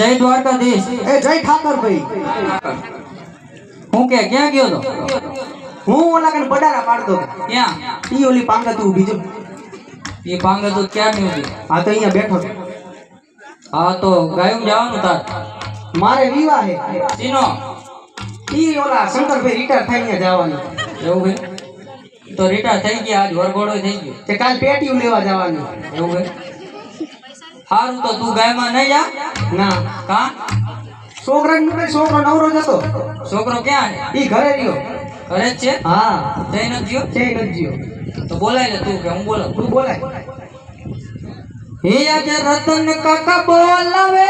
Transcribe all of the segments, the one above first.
જય દ્વારકાધીશ. એ જય ઠાકર ભાઈ. હું કે ક્યાં ગયો તો? હું ઓલા કને બડારા પાડતો. ક્યાં? ઈ ઓલી પાંગત ઊભી છે. એ પાંગત તો ક્યાં ની હતી? હા તો અહીંયા બેઠો છે. હા તો ગાયું જવાનું તાર? મારે વિવાહ હે. સીનો ઈ ઓલા શંકરભાઈ રિટાયર થઈને જવાનું. એવું હે? તો રિટાયર થઈ ગયા, આજ વરઘોડો થઈ ગયો. તે કાલ પેટીયું લેવા જવાનું. એવું હે? સારું તો તું ગાયમાં નહીં જા? ના કા? છોકરાને મૂકે, છોકરો નવરો જ હતો. છોકરો ક્યાં છે? ઈ ઘરે રહ્યો. ઘરે જ છે? હા જઈ નથી ગયો? જય ગજ્યો. તો બોલાય લે તું કે હું બોલાવ? તું બોલાય. હે આજે રતન કાકા બોલાવે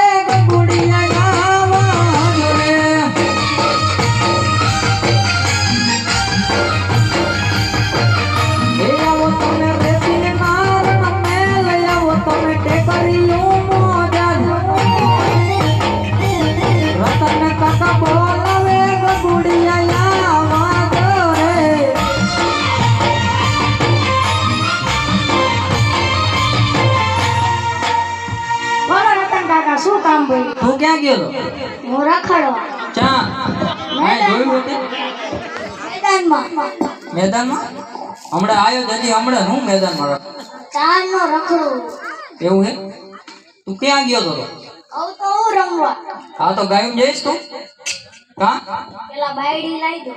ગુડિયા ગાવા રે. હે આવો તમે રેતીને મારણ મેલ, આવો તમે ટેકરીઓ મોજા. રતન કાકા બોલાવે ગુડિયા ગાવા રે. બોલો રતન કાકા, શું કામ બોલ્યું? તું ક્યાં ગયો તો? હું રખડવા ચા મેં જોયું હતું મેદાનમાં. મેદાનમાં. હમણાં આવ્યો જ હજી, હમણાં હું મેદાનમાં રહ. ચારનો રખડું. એવું હે? તું ક્યાં ગયો તો? હવે તો હું રમવા. હા તો ગાયું જઈશ તું? કા? પેલા બાયડી લઈ દો.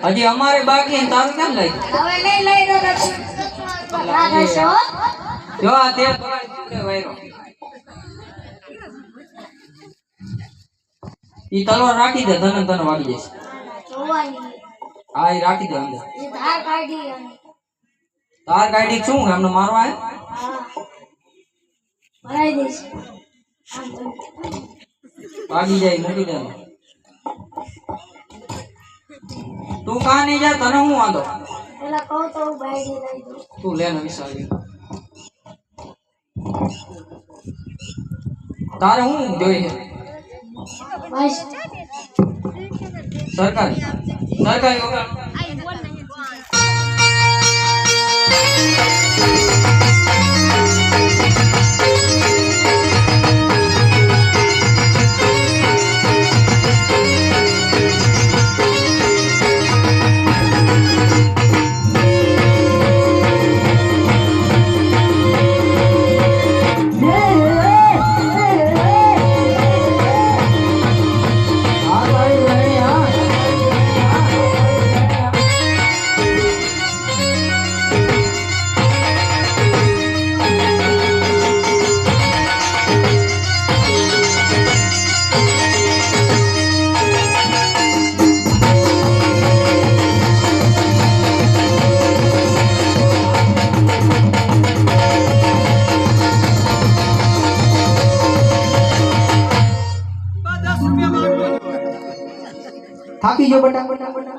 હજી અમારે બાકી ને તારું કેમ લઈ? હવે નહીં લઈ દો તો ના થશો. જો આ તે પકડી વાયરો. ઈ તલવાર રાખી દે, તને તને વાગી જશે. જોવાની હા ઈ રાખી દે અંદર. એ ધાર કાઢી અને તાર ગાડી શું એમને મારવા હે? હા ભરાઈ દઈશ. વાગી જાય, મૂકી દે. તું કા નહીં જા, તને હું વાંધો? પેલા કહું તો હું બાયડી લઈ દઉં. તું લે ને વિચારી. તારે હું જોઈએ? બસ સરકારી સરકારી વગર થાકી ગયો બટા બટા બટા.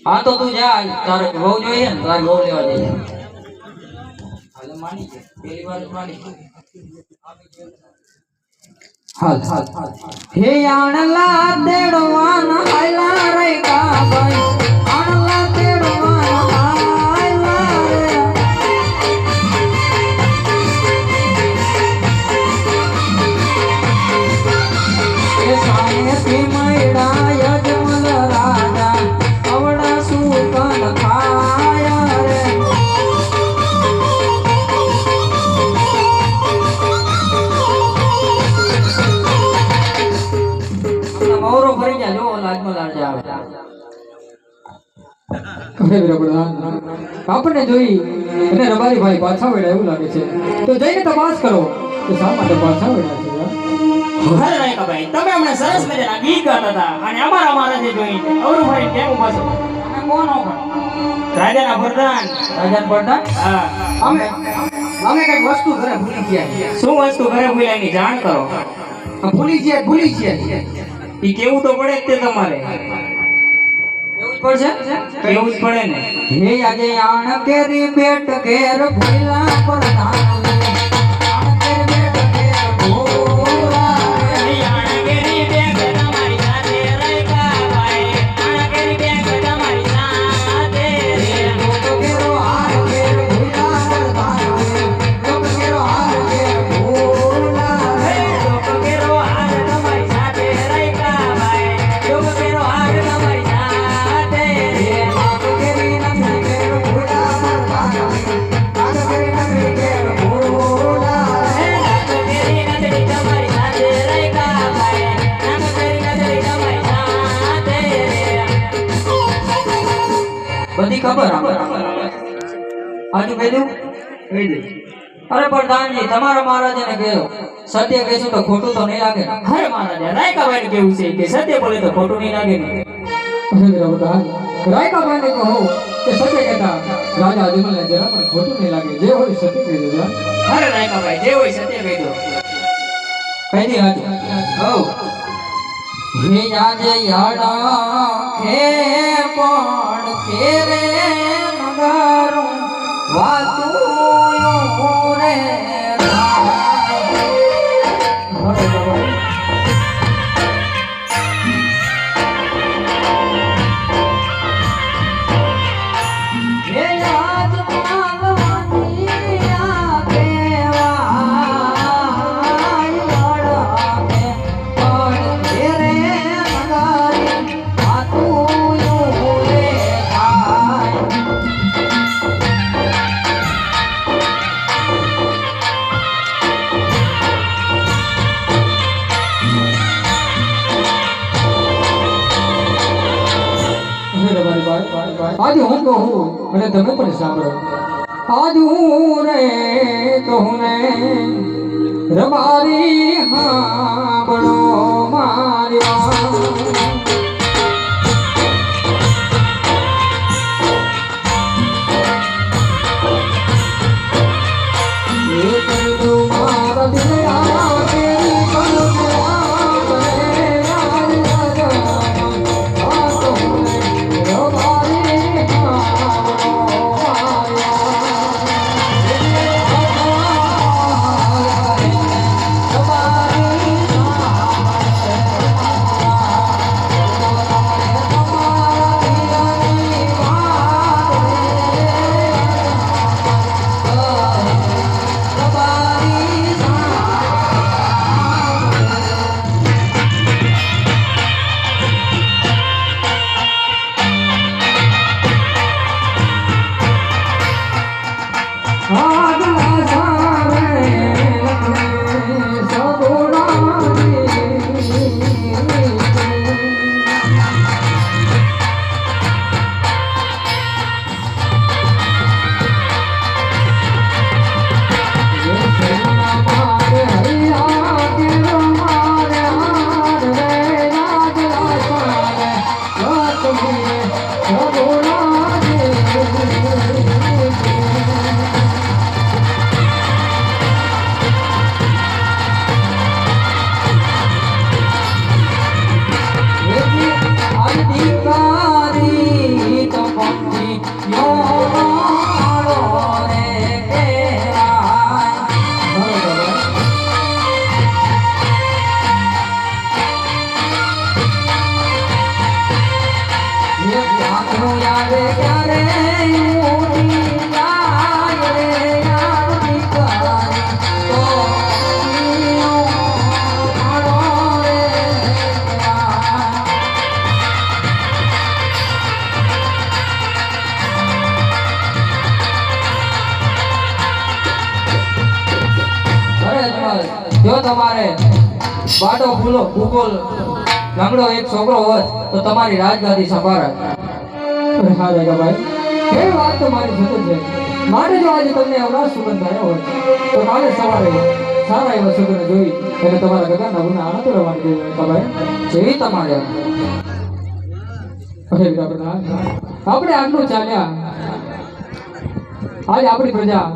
હા તો તું જા, તારે બહુ જોઈએ ને, તારે બહુ લેવા જઈએ. હાલે માની છે, પહેલી વાર જ માની છે. હાલ હાલ હાલ. હે આણલા દેડવાના હાયલા રે કાભાઈ, આણલા દેડવાના હાયલા રે. એ સામે થી મૈડા યજમલ રાજા, અવડા સુકન ખાયા રે. મોરો ફરી જા, જો લાજમાં લાજ આવે. આપણને જોઈ અને રબારી ભાઈ પાછા વળ્યા એવું લાગે છે, તો જઈને તપાસ કરો કે શા માટે પાછા વળ્યા છે. અરે રાયકા ભાઈ, તમે હમણાં સરસ મજાના ગીત ગાતા હતા અને અમારા મહારાજે જોઈ અવરુભાઈ કેમ ઉભા છો? તમે કોણ હો? રાજાના પ્રધાન. રાજા પડતા? હા, અમે અમે કઈક વસ્તુ ઘરે ભૂલી ગયા. શું વસ્તુ ઘરે ભૂલાય ની જાણ કરો. ભૂલી ગયા. ઈ કેવું તો પડે જ તે તમારે. એવું જ પડશે? કેવું જ પડે ને. હે આજે આણ કેરી બેટ ઘેર ભૂલા પ્રધાન રે. આણ કેરી બેટ ઘેર ભૂલા રે. આણ કેરી બેગ તમારી સાથે રાયકા ભાઈ, આણ કેરી બેગ બધી ખબર આજુ કહી દઉં કહી દે. અરે પ્રધાનજી તમારા મહારાજાને કહ્યું સત્ય કહેશું તો ખોટું તો નહીં લાગે ને? હરે મહારાજા રાયકાભાઈ કેવું છે કે સત્ય બોલે તો ખોટું નહીં લાગે ને. અરે મેરા પ્રધાન રાયકાભાઈને કહો કે સત્ય કહેતા રાજા અજમલને જરા પણ ખોટું નહીં લાગે જે હોય સત્ય કહી દેજો હરે રાયકાભાઈ જે હોય સત્ય કહી દો. કહી દે આજે હઉ. હે આજે યાડા હે પણ કેરે નગારું વાતું રે હે યાદ માંગવાની આ કેવાય યાડા હે પણ કેરે નગારી વાતું રે થાય आज हूँ कहूँ અને તમે પણ સાંભળો આજ હું રે કહું ને રબારી હાંભળો માર્યા જો તમારે બાટો ફૂલો ભૂગોલ લંગડો એક છોકરો હોત તો તમારી રાજગાદી સંભાળત. હા રાયકાભાઈ એ વાત તો મારી સતત છે મારે જો આજે તમને અવરાજ સુગંધ આવ્યો હોય તો કાલે સવારે સારા એવા સુગંધ જોઈ અને તમારા ગગાના ગુના આનંદ રવાની દેવું રાયકાભાઈ જેવી તમારે અરે વીરા પ્રધાન આપણે આગળ ચાલ્યા આજે આપણી પ્રજા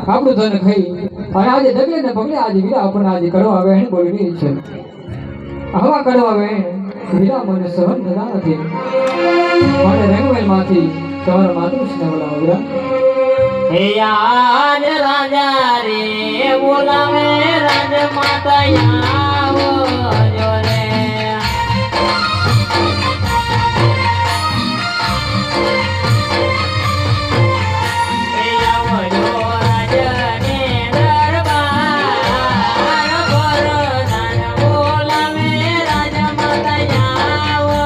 આપણું ધન ખાઈ અને આજે ડગલે ને પગલે આજે વીરા આપણને આજે કડવા વહેણ બોલી રહી છે હવા કડવા વહેણ વીરા મને સહન થતા નથી મને રંગવેલ માંથી તમારા માતૃશ્રીને બોલાવો વીરા હે આજ રાજા રે બોલાવે રાજમાતા આવો જો રે. હે આવો જો રાજને દરબાર ભરદાન બોલાવે રાજમાતા આવો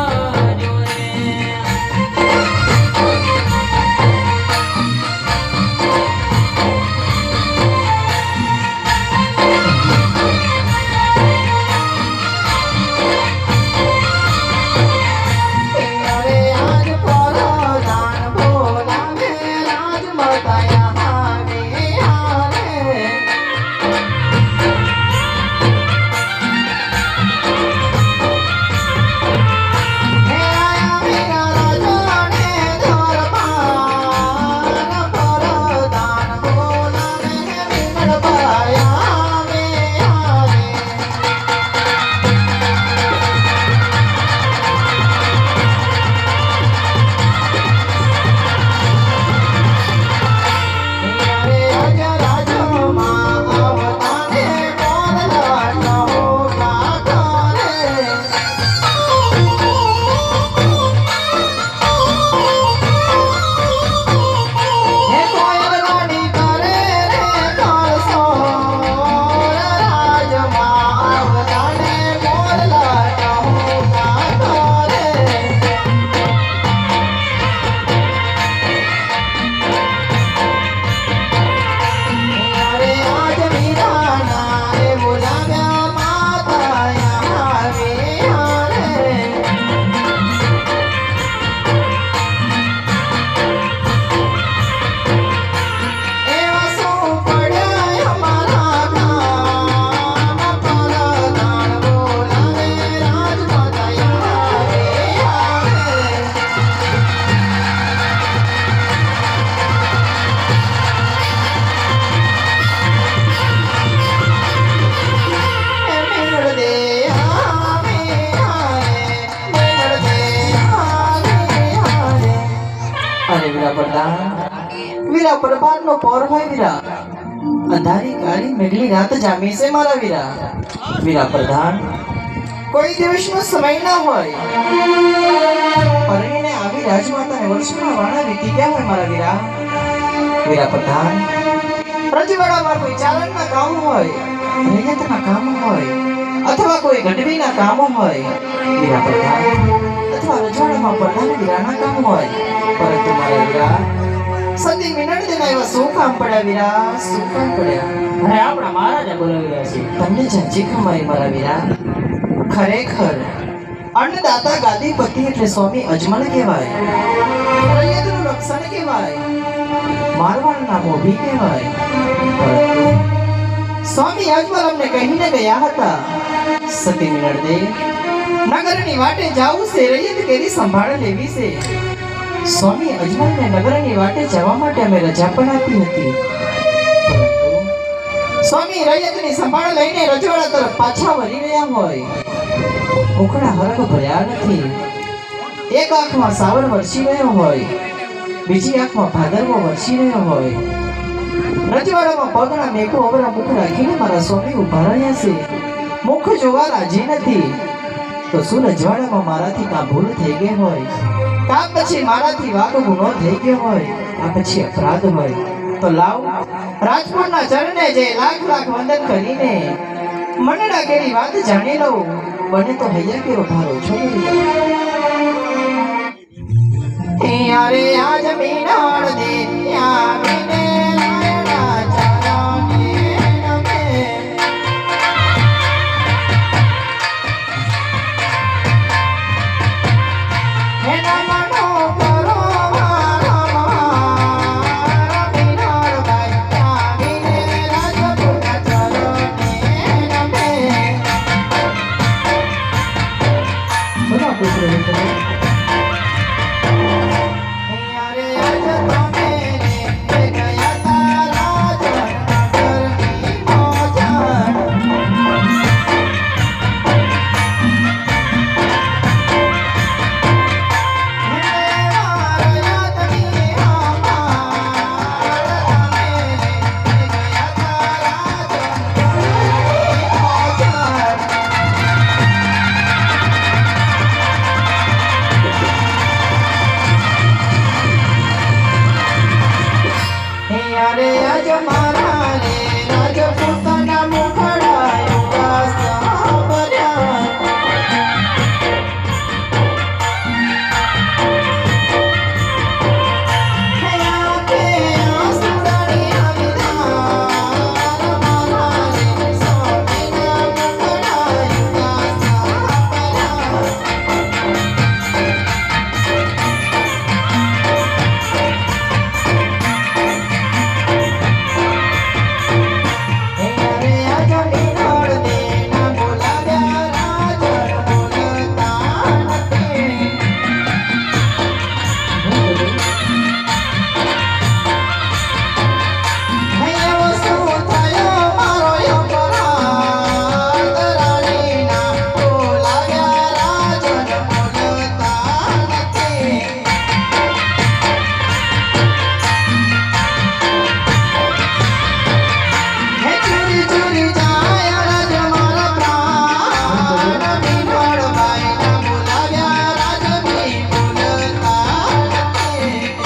જો રે. હે વીરા પ્રભાતનો પહોર હોય વીરા અંધારી કાળી મેઘલી રાત જામી છે મારા વીરા વીરા પ્રધાન કોઈ દિવસનો સમય ના હોય પરણીને આવી રાજમાતાને વર્ષોના વાણા વીતી ગયા હોય મારા વીરા વીરા પ્રધાન રજવાડામાં કોઈ ચાલનના કામ હોય રૈયતના કામ હોય અથવા કોઈ ગઢવીના કામ હોય વીરા પ્રધાન અથવા રજવાડામાં પ્રધાન વીરાના કામ હોય પરંતુ મારા વીરા સતી મિનળદેના એવા શું કામ પડ્યા વીરા શું કામ પડ્યા અરે આપણા મહારાજા બોલાવી રહ્યા છે. તમને જાજી ખમાઈ મારા વીરા ખરેખર અન્નદાતા ગાદીપતિ એટલે સ્વામી અજમલ કહેવાય રૈયતનું રક્ષણ કહેવાય મારવાડના મોભી કહેવાય પરંતુ સ્વામી અજમલ અમને કહીને ગયા હતા સતી મિનળદે નગરની વાટે જાવું છે રૈયત કેરી સંભાળ લેવી છે સ્વામી અજમલને નગરની વાટે જવા માટે અમે રજા પણ આપી હતી પરંતુ સ્વામી રૈયતની સંભાળ લઈને રજવાડા તરફ પાછા વળી રહ્યા હોય ઉખડા હરખ ભર્યા નથી એક આંખમાં સાવર વરસી રહ્યો હોય બીજી આંખમાં ભાદરવો વરસી રહ્યો હોય રજવાડામાં પગના મેઘો અવરા મુખ રાખીને મારા સ્વામી ઉભા રહ્યા છે મુખ જોવા રાજી નથી તો શું રજવાડામાં મારાથી કાં ભૂલ થઈ ગઈ હોય કાં પછી મારાથી વાંક ગુનો થઈ ગયો હોય આ પછી અપરાધ હોય તો લાવ રાજપૂતના ચરણે જઈ લાખ લાખ વંદન કરીને મનડા કેરી વાત જાણી લઉં બને તો હૈયા કેરો ભારો છો યારે આજ મીનાળ દે આવીને નાયણા ચરણે નમે એના મનો કરો મારા મીનાળ ભાઈ આવીને રાજપૂતના ચરણે નમે બધા પુત્રો મિત્રો યારે આજ તમે રે ગયા તારા જનગરની મોજાન યારે આજ મારા રે રાજપૂતના મુખડા ઉદાસ ભર્યા હૈયા કે આસુડાની અવિધાન મારા રે સ્વામીના મુખડા ઉદાસ ભર્યા યારે આજ મીનાળ દેના બોલાવ્યા રાજન બોલતા નથી હૈયા શું થયો મારો અપરાધ રાણીના બોલાવ્યા રાજન બોલતા નથી હે ચૂરી ચૂરી જાય રાજ મારા પ્રાણ મીનાળ ભાઈના બોલાવ્યા રાજની બોલતા નથી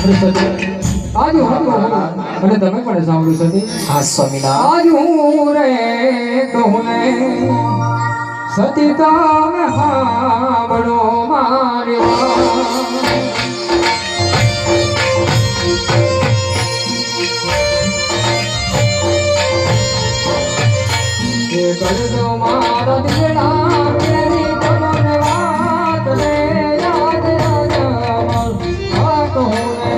આજ હું અને તમે પણ સાંભળ્યું સતી હા સ્વામીના આજ હું રે કહું ને સતી તમે સાંભળો મારી કરજો મારા દિલના મેરી તમને વાત લે યાદ આ કહું ને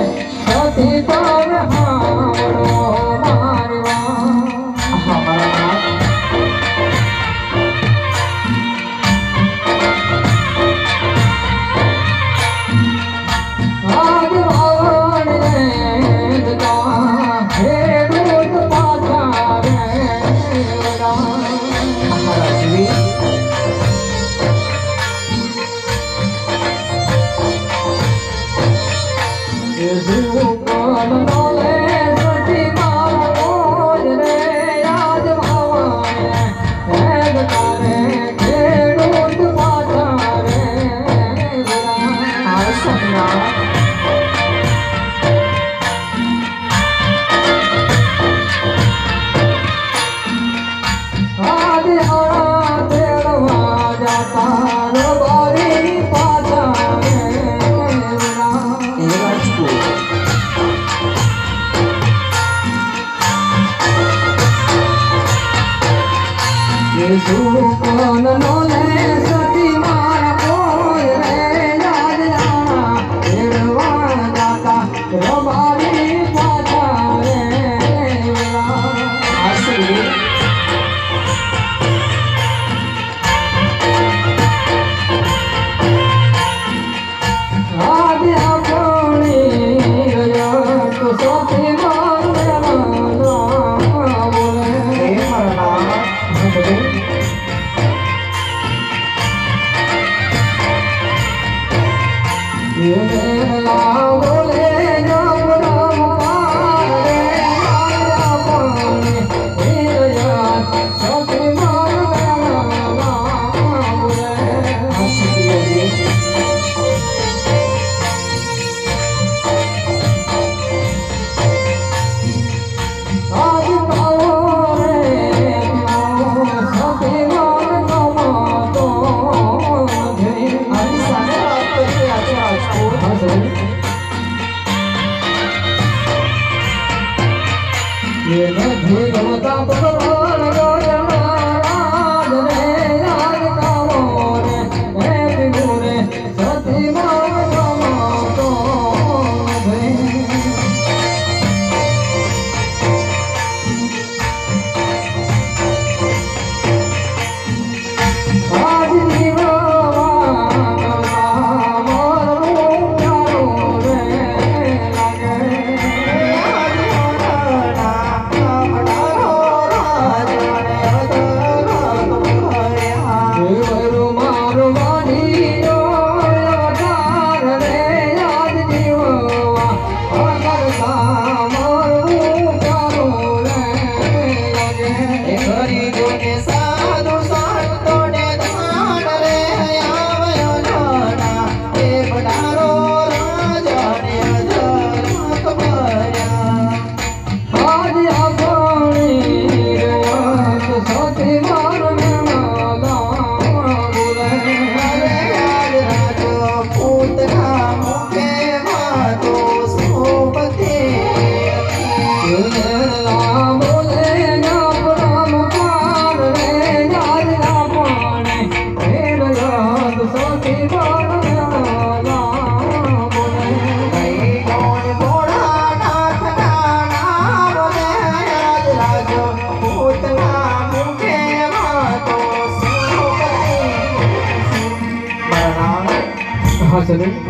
સતી તમે સાંભળો મારી વાત હા મારા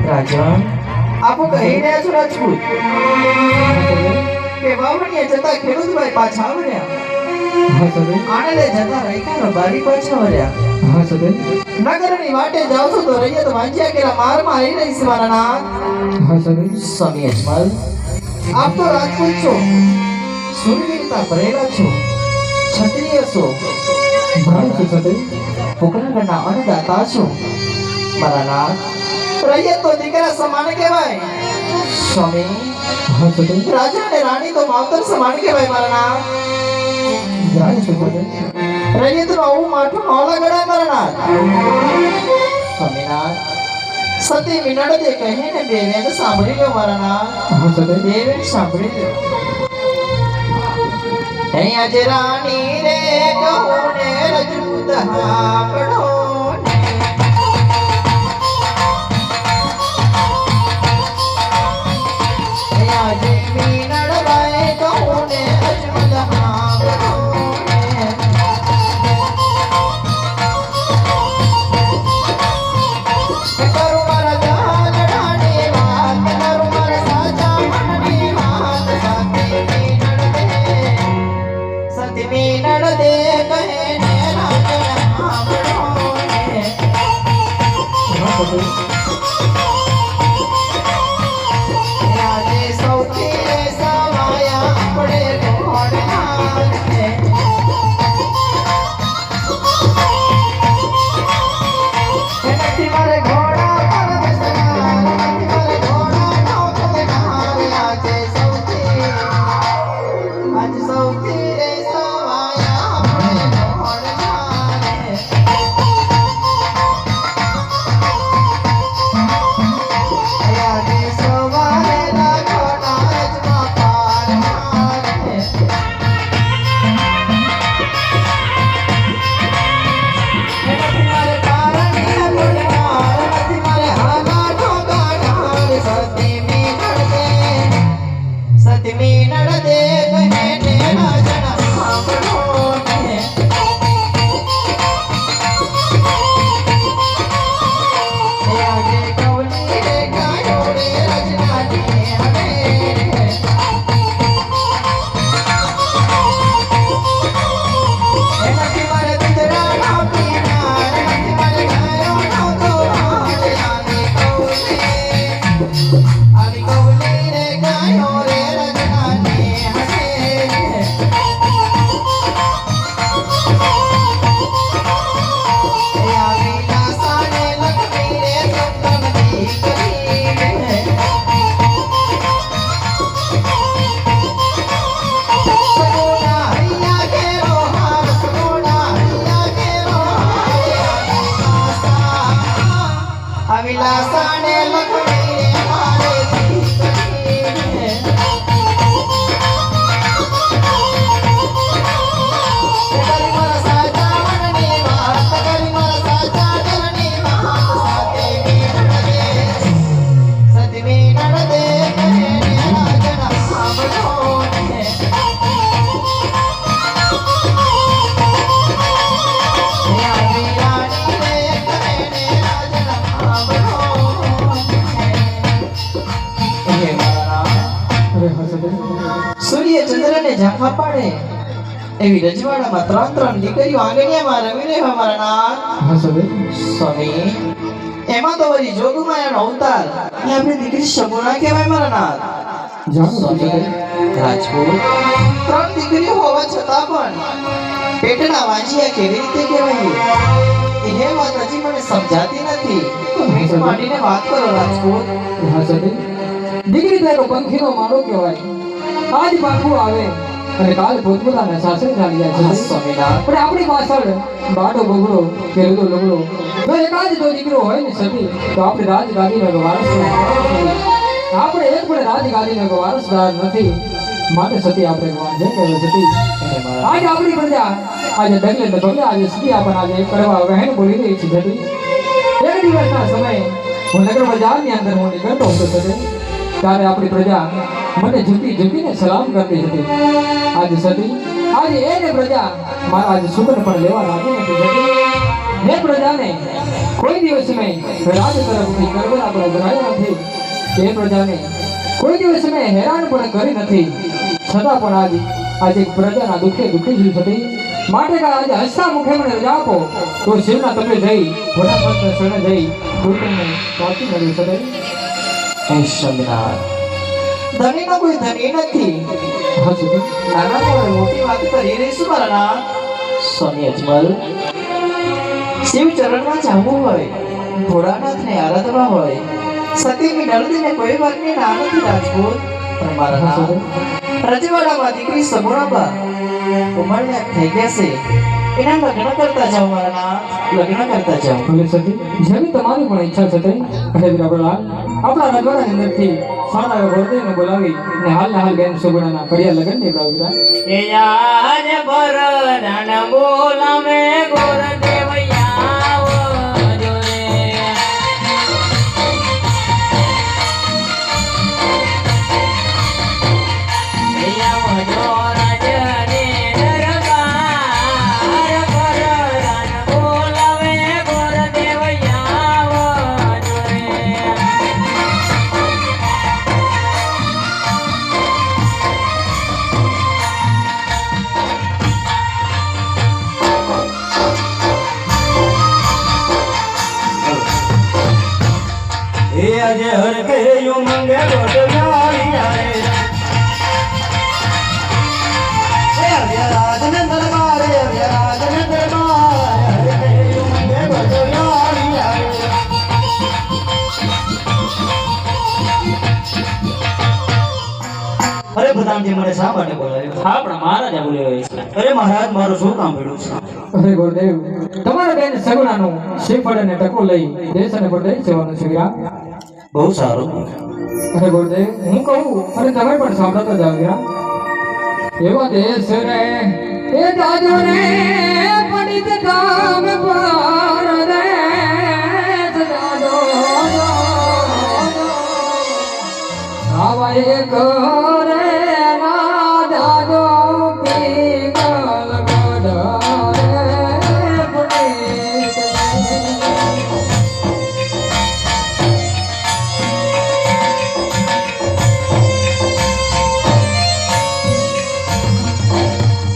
રાજન આપો કહી રહ્યા છો રાજપૂત કે વાવણીએ જતા ખેડૂતભાઈ પાછા આવ્યા આને લઈ જતા રૈકાનો બારી પાછા આવ્યા નગરની વાટે જાવ છો તો રૈયત વાંચ્યા કેરા માર મારી રહી છે મારા નાથ સ્વામી અજમલ આપ તો રાજપૂત છો સુરવીરતા ભરેલા છો ક્ષત્રિય છો પોકરણના અન્નદાતા છો મારા નાથ રૈયત તો દીકરા સમાન કહેવાય સ્વામી રાજા અને રાણી તો માવતર સમાન કહેવાય મારા નાથ રૈયત નું આવું માઠું ન લગાડાય મારા નાથ સ્વામીનાથ સતી મિનડ દે કહીને દેવેન સાંભળી લો મારા નાથ દેવેન સાંભળી લો અહીંયા જે રાણી રે કહું ને રજૂ હાંભળો ઝાંખા પાડે એવી રજવાડામાં ત્રણ દીકરીઓ આંગણિયામાં રમી રહ્યા મારા નાથ. હા સદે સ્વામી એમાં તો વળી જોગમાયાનો અવતાર એ આપણી દીકરી સગુણા કહેવાય મારા નાથ. જાણો છો સ્વામી સદે રાજપૂત ત્રણ દીકરીઓ હોવા છતાં પણ પેટના વાંજિયા કેવી રીતે કહેવાય એ વાત હજી મને સમજાતી નથી. તો મીઠ માંડીને વાત કરો રાજપૂત. હા સદે દીકરી તો એક પંખીનો માળો કહેવાય. આજ પાકું આવે અને કાલ પોતપોતાના સાસરે ચાલી જાય છે સ્વામિનાથ પણ આપણી પાછળ બાડો બગડો કે રૂદો લગડો જો એકાદ જો દીકરો હોય ને સતી તો આપણે રાજગાદીનો વારસ આપણે એક પણ રાજગાદીનો વારસદાર નથી. માટે સતી આપણે જે કહેવાય સતી આજે આપણી પ્રજા આજે ડગલે ને પગલે આજે સતી આપણને આજે કરવા વહેણ બોલી રહી છે સતી. એક દિવસના સમયે હું નગર બજારની અંદર હું નીકળતો હતો સતી ત્યારે આપણી પ્રજા મને ઝૂકીને સલામ કરતી હતી. આજે સતી આજે એને પ્રજા મારા આજે સુગંધ પણ લેવા લાગી નથી સતી. એ પ્રજાને કોઈ દિવસ મેં રાજ તરફથી કરબલા પણ ઉભરાયો નથી. એ પ્રજાને કોઈ દિવસ મેં હેરાન પણ કરી નથી. છતાં પણ આજે પ્રજાના દુઃખે દુઃખી જ હતી. માટે આજે હસતા મુખે મને રજા આપો તો શિવના તમે જઈ વડાપ્રધાન શરણે જઈ કોઈ તમને પહોંચી મળ્યું સદે. હે સ્વામિનાથ ધણીનો કોઈ ધણી નથી. હા સદે નાના મોડે મોટી વાત કરી રહીશું મારા નાથ. સ્વામી અજમલ શિવ ચરણમાં જાવું હોય ભોળાનાથને આરાધવા હોય સતીની દર્દીને કોઈ વાતની ના નથી રાજપૂત. પણ મારા નાથ રજવાડામાં દીકરી સગુણાબા ઉંમરલાયક થઈ ગયા છે. એના લગ્ન કરતા જાઓ મારા નાથ, લગ્ન કરતા જાઓ. ભલે સતી જેવી તમારી પણ ઈચ્છા છે તે હે વીરાબલાલ આપણા રજવાડાની અંદરથી સારા એવા ગોરદેવને બોલાવી અને હાલના હાલ બેન સુગુણાના કડિયા લગ્ન નિવડાવ્યા. એ યાદ ભરણ બોલાવે ગોરદેવ આવો જોરે. એ આવો જો રાજને દરબાર ભરણ બોલાવે ગોરદેવ આવો જોરે. એ આજે હર કે યુ મંગે ગોટવાળી આરે એ રાજન દરબારે રાજન દરબાર હર કે યુ મંગે ગોટવાળી આરે. અરે પ્રધાનજી મને શા માટે બોલાવ્યો? હા પણ મહારાજા બોલ્યો છે. અરે મહારાજ મારું શું કામ પડ્યું છે? અરે ગોરદેવ તમારા બેન સગુણાનું શ્રીફળ અને ટકો લઈ દેશ અને પરદેશ જવાનું છે વીરા. બહુ સારું. અરે ગોરદેવ હું કહું અને તમે પણ સાંભળતા જાઓ વીરા. એવા દેશ રે એ જાજો રે પડિત કામ પર દેશ જાજો આવા એક રે ના જાજો પીગલ ગઢ પડિત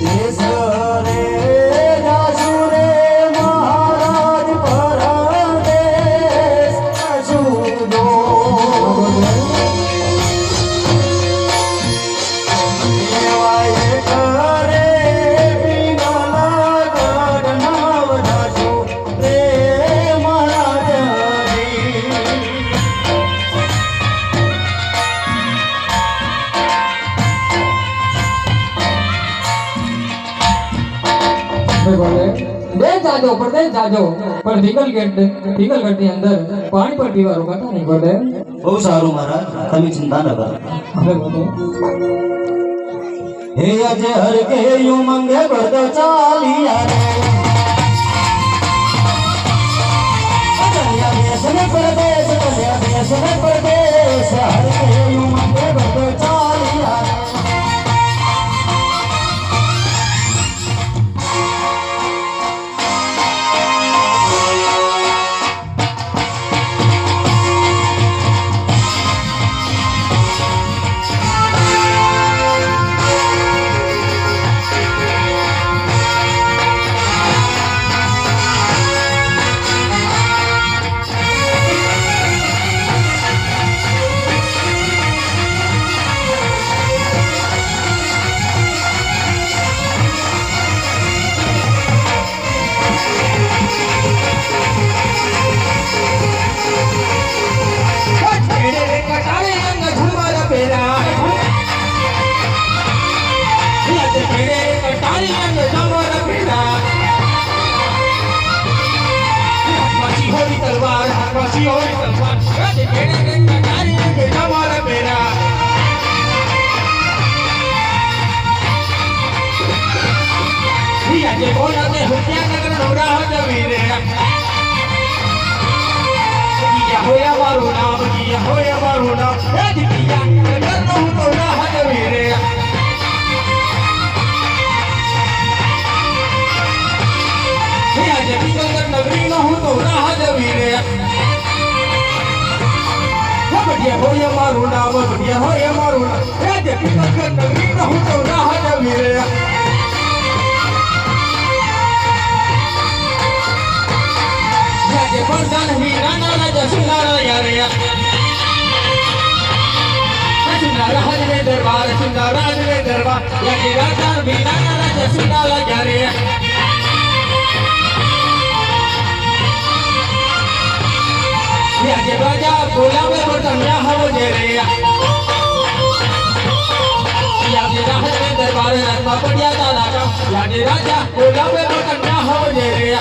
દેશ રે રાજુ રે મહારાજ પરદેશ અજુદો. એવાય કરે પિંગલા ગઢ રાજુ રે મહારાજની. દેશ જાજો પરદેશ જાજો પણ ભીગલગઢની અંદર પાણી પણ પીવા રોકાતા નહીં ગોરદેવ. બહુ સારું મહારાજ, તમે ચિંતા ન કરો. હવે ગોરદેવ હે આજે હર કે યુ મંગે બધ ચાલિયા રે. અજલ્યા દેશ ને પરદેશ, અજલ્યા દેશ ને પરદેશ, હર કે યુ મંગે બધ ચાલિયા રે. સિહોરી સંસાર આજે કેડે કેડે તારી કે તમારા બેરા આજે બોલાતે હુત્યાનગર નવરા જવી રે જીયા હોયા મારું નામ જીયા હોયા મારું નામ એ જીયા નગર નો નવરા જવી રે આજે બીજોગર નગરી નો નવરા જવી રે બઢિયા હોયા મારું નામ બઢિયા હોયા મારું નામ એ બીજોગર નગરી નો નવરા જવી રે પરદાન હીરાના રાજા સુનારા યાર સુનારા હજરે દરબાર સુનારા હજરે દરબાર યાર રાજા હીરાના રાજા સુનારા યાર યાર રાજા બોલાવે બટનિયા હો જે રે યાર હજરે દરબાર રાજા પડ્યા તાલા યાર રાજા બોલાવે બટનિયા હો જે રે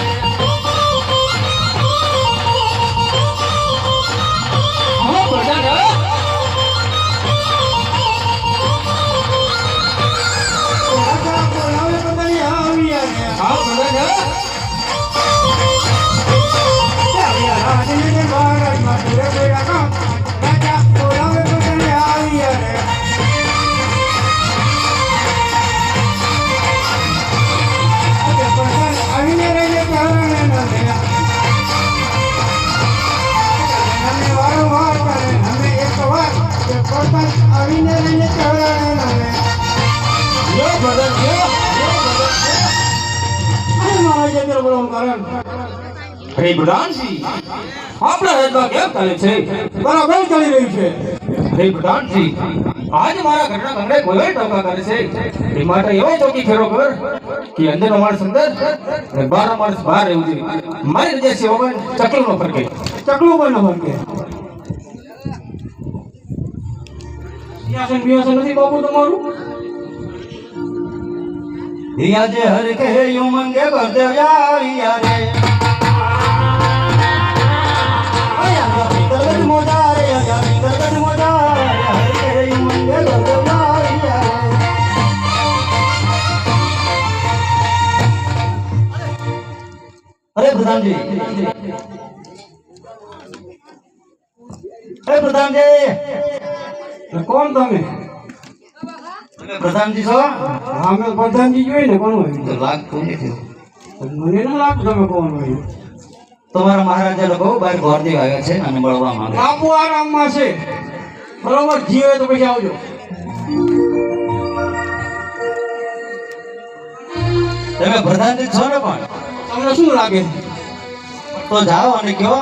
અરે પ્રધાનજી આપણા રાજમાં કેમ ચાલે છે બરાબર ચાલી રહ્યું છે અરે પ્રધાનજી આજ મારા ઘરના કંગડે કોઈ ટોકા કરે છે એ માટે એવો ચોકી ફેરો કર કે અંદરનો માણસ અંદર અને બહારનો માણસ બહાર રહેવું જોઈએ મારી રજા છે વગર ચકલું ન ફરકે ચકલું પણ ન ફરકે સિંહાસન બિહાસન નથી બાપુ તમારું આજે હર કે યુ મંગે બરદેવ યારિયા રે આયા ગગન મોજા રે આયા ગગન મોજા હર કે યુ મંગે બરદેવ યારિયા અરે પ્રધાનજી કોણ તમે પ્રધાનજી છો અમે પ્રધાનજી જોઈએ ને કોણ હોય લાગતું નથી મને ન લાગતું તમે કોણ હોય તમારા મહારાજા લોકો બહાર ગોરદેવ આવ્યા છે અને મળવા માંગે બાપુ આરામમાં છે બરોબર જીવે તો પછી આવજો તમે પ્રધાનજી છો ને પણ તમને શું લાગે તો જાઓ અને કયો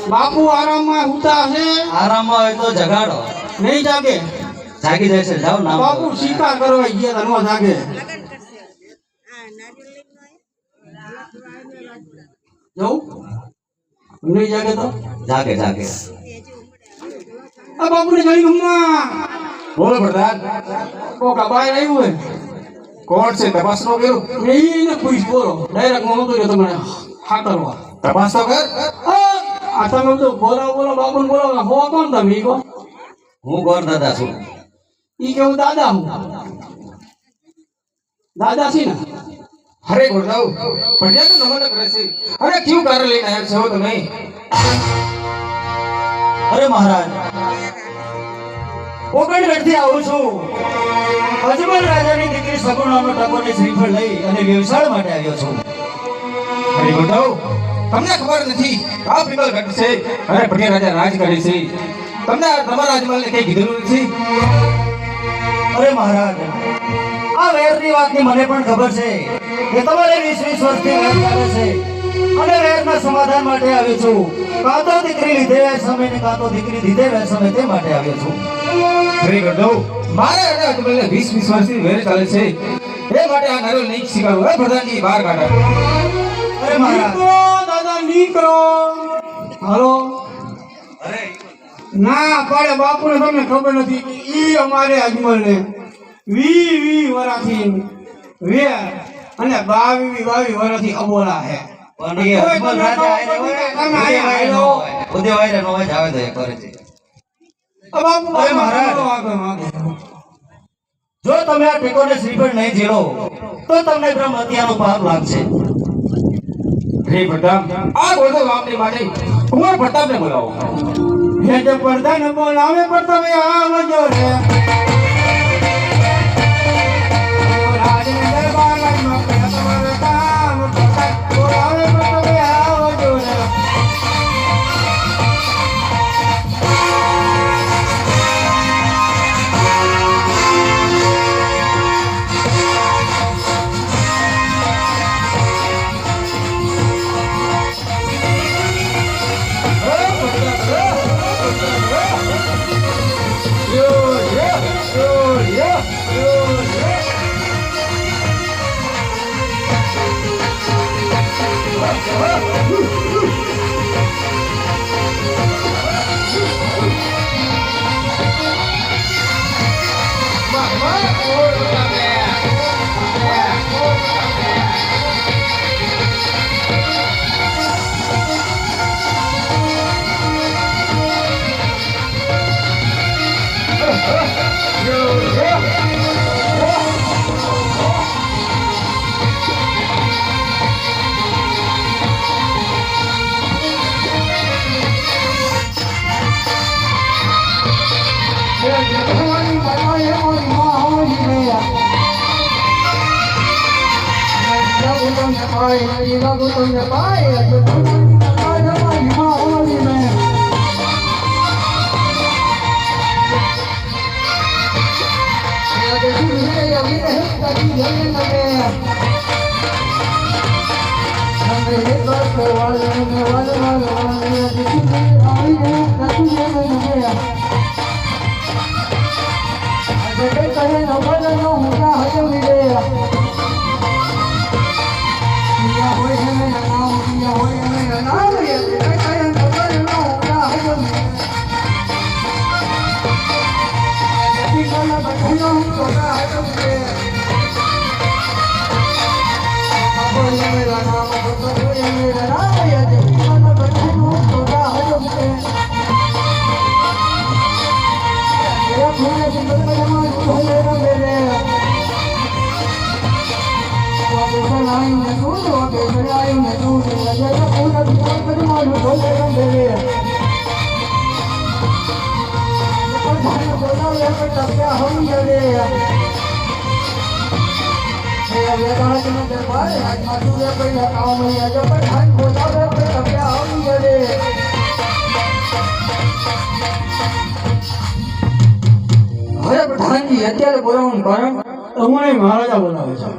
બાપુ આરામમાં હુતા છે આરામમાં હોય તો જગાડો નહીં જાગે જાગી જાય છે જાઓ નામ બાપુ શિકાર કરવા ગયા તા ન જાગે જવું નહીં જાગે તો જાગે જાગે આ બાપુ ને ઘણી ગમમાં બોલો પ્રધાન કોકા બહાર આવ્યું હોય કોણ છે તપાસ નો કર્યું એને પૂછ બોલો ડાયરેક્ટ માં મોકલ્યો તમને હાકરવા તપાસ તો કર આ તમે તો બોલો બાપુ ને બોલો હો કોણ તમે ઈ કો હું ગોર દાદા છું ઈ કેવું દાદા હું દાદા છે ને અરે ગુરદાવ પડ્યા તો નમન કરે છે અરે ક્યું કાર લઈને આવ્યા છો તમે અરે મહારાજ ઓગણગઢથી આવું છું અજમલ રાજાની દીકરી સગુણાનો ટકોરની શ્રીફળ લઈ અને વ્યવસાય માટે આવ્યો છું અરે ગુરદાવ તમને ખબર નથી આ પિંગલગઢ છે અને પટિયા રાજા રાજ કરે છે તમને તમારા અજમલને કઈ કીધેલું નથી અરે મહારાજ આ વેરની વાતની મને પણ ખબર છે કે તમારે 20 વર્ષથી વેર ચાલે છે અને વેરના સમાધાન માટે આવ્યો છું કાં તો દીકરી લીધે વેર સમય ને કાં તો દીકરી દીધે વેર સમય તે માટે આવ્યો છું અરે ગુરદાવ મારા અને અજમલને 20 વર્ષથી વેર ચાલે છે એ માટે આ નરો નહીં સ્વીકારવું હે પ્રધાનજી બહાર કાઢો અરે મહારાજ દાદા નીકળો હાલો ના પાડે બાપુને તમને ખબર નથી કે ઈ અમારે અજમલને 20 વર્ષથી વેર અને 22 વર્ષથી અબોલા હે પણ એ અજમલ રાજા આયરે હોય, ઉદયવાયરે નો હોય આવે તો એક વાર છે. અરે મહારાજ, જો તમે આ ટેકોને શ્રીફળ નહીં ઝીલો તો તમને બ્રહ્મ હત્યાનો પાપ લાગશે. હે પ્રતાપ, આ ગોળો ગામની માટે કુંવર પ્રતાપને બોલાવો. હે જે પ્રધાન બોલાવે પણ તમે આવજો રે. રાજને દરબારમાં તમારે કામ પ્રતાપ બોલાવે પણ તમે આવજો રે. હવે પ્રધાનજી અત્યારે બોલાવવાનું કારણ તમને મહારાજા બોલાવે છે.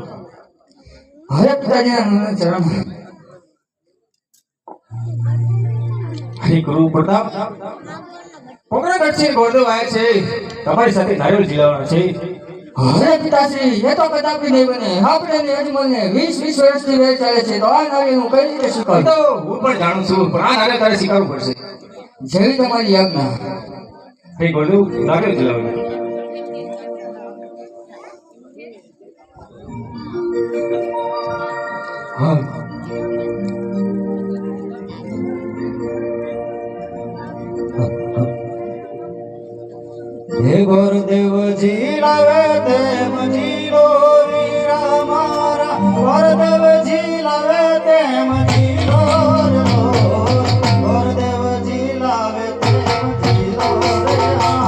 હવે પિતાજીના ચરણ હે ગુરુ પ્રતાપ, પોકરાગઢથી ગોળદેવ આવ્યા છે, તમારી સાથે નારિયેળ ઝીલાવવાના છે. હવે પિતાશ્રી એ તો કદાપી નહીં બને. આપણે ને અજમલને 20 વર્ષથી વેર ચાલે છે, તો આ નારિયેળ હું કઈ રીતે એ સ્વીકારું? તો હું પણ જાણું છું, પણ આ નારિયેળ તારે સ્વીકારવું પડશે. જેવી તમારી આજ્ઞા. હે ગોળદેવ, નારિયેળ ઝીલાવવાના. હા, હે ગુરુદેવ ઝીલાવે તેમ ઝીલો વીરા મારા, ગુરુદેવ ઝીલાવે તેમ ઝીલો રે મોર. ગુરુદેવ ઝીલાવે તેમ ઝીલો રે આ.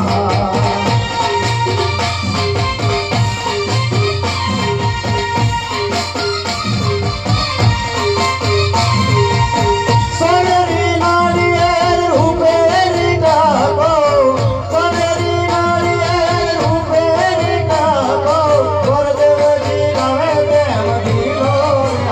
સોનેરી નાળિયેર ઉપેરી ટાકો, સોનેરી નાળિયેર ઉપેરી ટાકો, ગુરુદેવ ઝીલાવે તેમ ઝીલો રે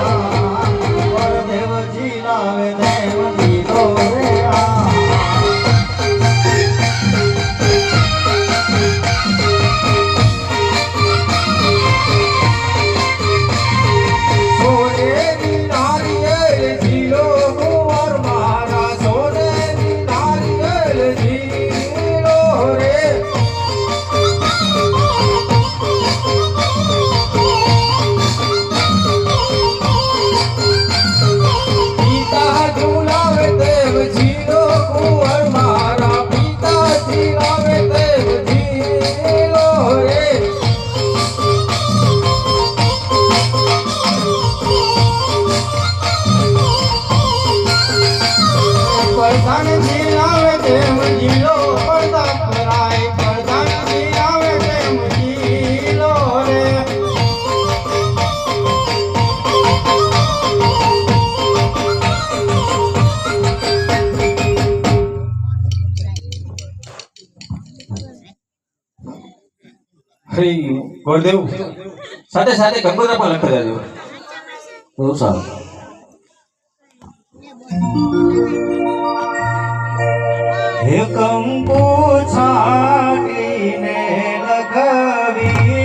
ભાઈ ગોરદેવ સાથે સાથે કંકોત્રા પણ લખતા જાજો. બહુ સારું. હે કંકુ છાટીને લખવી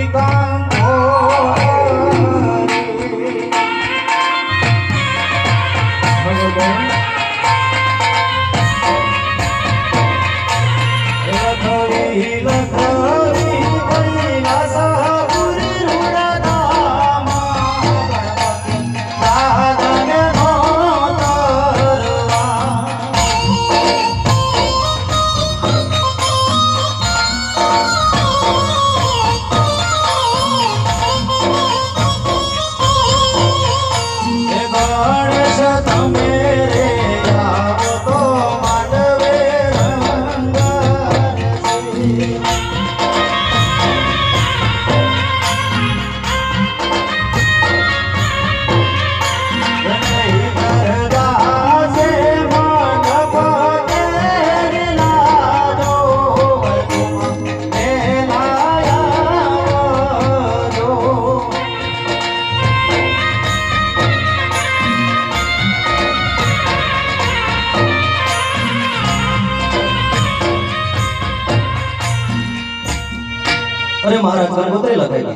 અરે મહારાજ કંકોત્રી લખાઈ.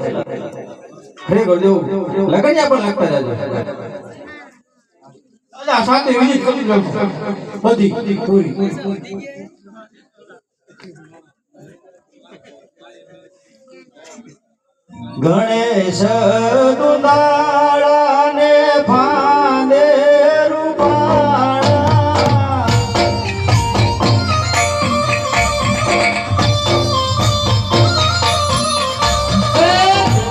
અરે ગોરદેવ લગનિયા પણ લખતા જાજો. અલા સાથે વિઝિટ કરી લઉં બધી પૂરી. ગણેશ દુલાળા ને ફાંદે રૂપાળા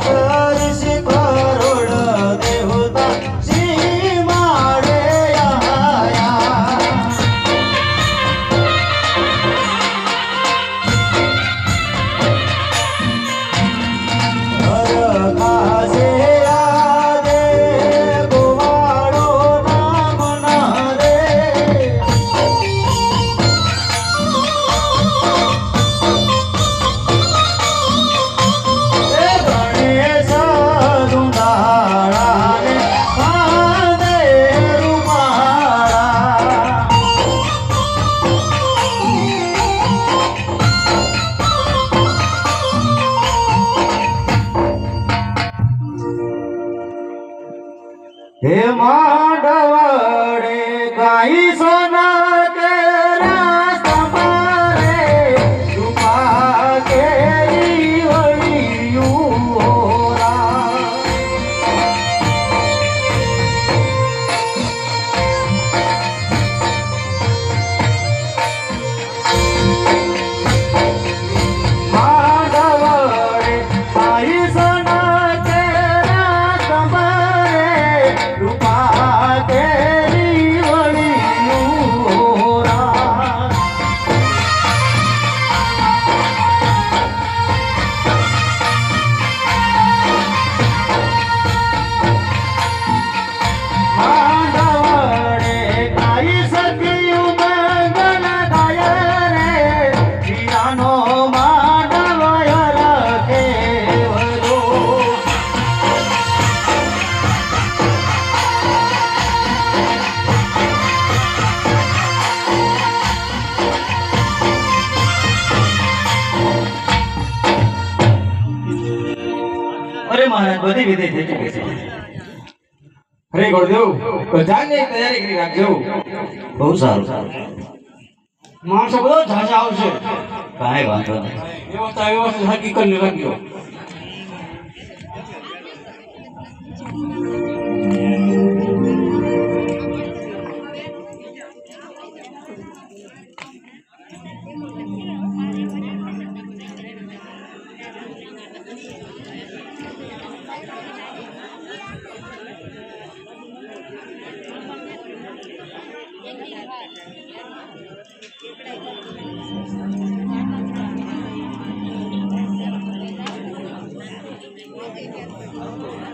કરશી કરોડ દેવતા સીમાડે આયા ખાસે આદે ગોવાળો નામ ના રે એ ગણેશ દુંદાળા ને ફાંદે રૂમાળા હે માંડવડે ગાઈ સોના કે રાસ્તા મારે રૂપા કેરી વળિયું હોરા માંડવડે ગાઈ સોના કે રાસ્તા મારે રૂપા કેરી વળિયું હોરા માંડવડે ગાઈ સખિયું મંગલ ગાય રે વીરાનો માંડવ રખે વરો અરે મહારાજ બધી વિધિ થઈ ચૂકી છે. અરે ગોરદેવ બધાની તૈયારી કરી રાખજો. બહુ સારું માણસો બધો ઝાઝા આવશે. કાંઈ વાંધો નહીં વ્યવસ્થા હકીકત લાગ્યો. Thank you.